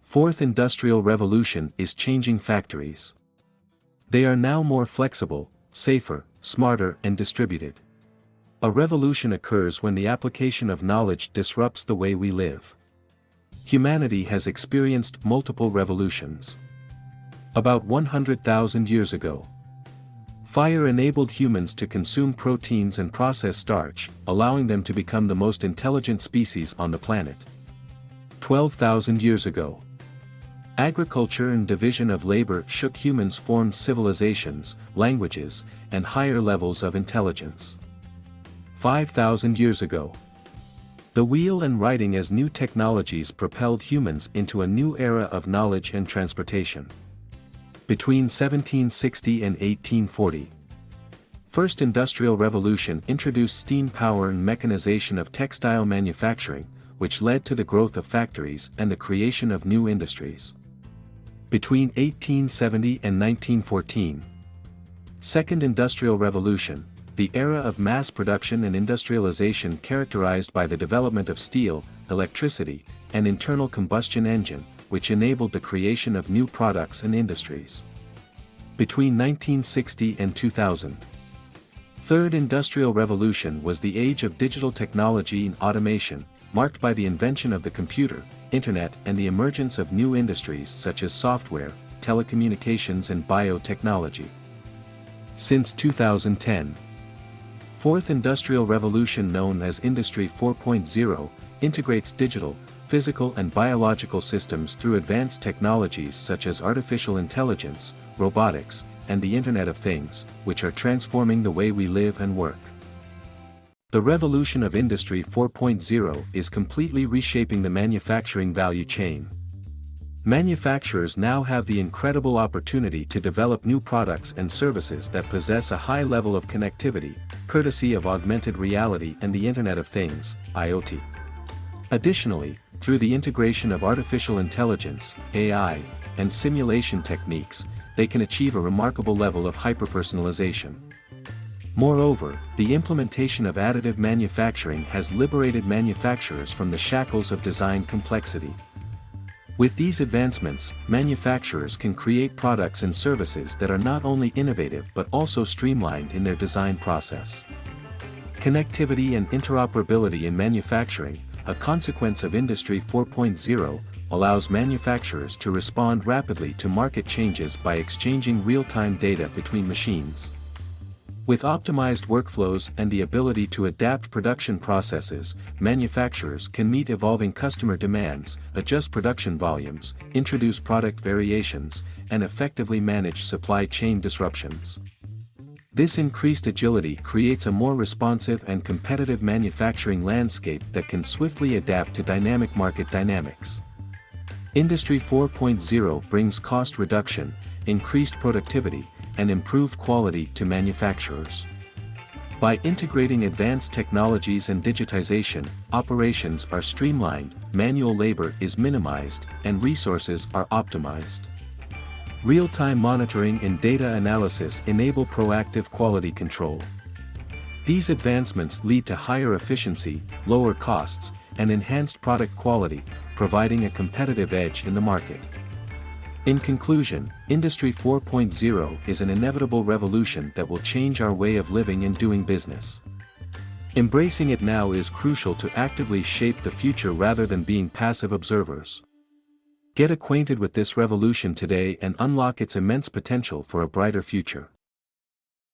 Fourth Industrial Revolution is changing factories. They are now more flexible, safer, smarter and distributed. A revolution occurs when the application of knowledge disrupts the way we live. Humanity has experienced multiple revolutions. About 100,000 years ago, fire enabled humans to consume proteins and process starch, allowing them to become the most intelligent species on the planet. 12,000 years ago, agriculture and division of labor shook humans formed civilizations, languages, and higher levels of intelligence. 5,000 years ago, the wheel and writing as new technologies propelled humans into a new era of knowledge and transportation. Between 1760 and 1840, First Industrial Revolution introduced steam power and mechanization of textile manufacturing, which led to the growth of factories and the creation of new industries. Between 1870 and 1914, Second Industrial Revolution, the era of mass production and industrialization characterized by the development of steel, electricity, and internal combustion engine, which enabled the creation of new products and industries. Between 1960 and 2000, Third Industrial Revolution was the age of digital technology and automation, marked by the invention of the computer, internet and the emergence of new industries such as software, telecommunications and biotechnology. Since 2010, Fourth Industrial Revolution, known as Industry 4.0, integrates digital, physical and biological systems through advanced technologies such as artificial intelligence, robotics, and the Internet of Things, which are transforming the way we live and work. The revolution of Industry 4.0 is completely reshaping the manufacturing value chain. Manufacturers now have the incredible opportunity to develop new products and services that possess a high level of connectivity, courtesy of augmented reality and the Internet of Things, IoT. Additionally, through the integration of artificial intelligence, AI, and simulation techniques, they can achieve a remarkable level of hyperpersonalization. Moreover, the implementation of additive manufacturing has liberated manufacturers from the shackles of design complexity. With these advancements, manufacturers can create products and services that are not only innovative but also streamlined in their design process. Connectivity and interoperability in manufacturing, a consequence of Industry 4.0, allows manufacturers to respond rapidly to market changes by exchanging real-time data between machines. With optimized workflows and the ability to adapt production processes, manufacturers can meet evolving customer demands, adjust production volumes, introduce product variations, and effectively manage supply chain disruptions. This increased agility creates a more responsive and competitive manufacturing landscape that can swiftly adapt to dynamic market dynamics. Industry 4.0 brings cost reduction, increased productivity, and improved quality to manufacturers. By integrating advanced technologies and digitization, operations are streamlined, manual labor is minimized, and resources are optimized. Real-time monitoring and data analysis enable proactive quality control. These advancements lead to higher efficiency, lower costs, and enhanced product quality, providing a competitive edge in the market. In conclusion, Industry 4.0 is an inevitable revolution that will change our way of living and doing business. Embracing it now is crucial to actively shape the future rather than being passive observers. Get acquainted with this revolution today and unlock its immense potential for a brighter future.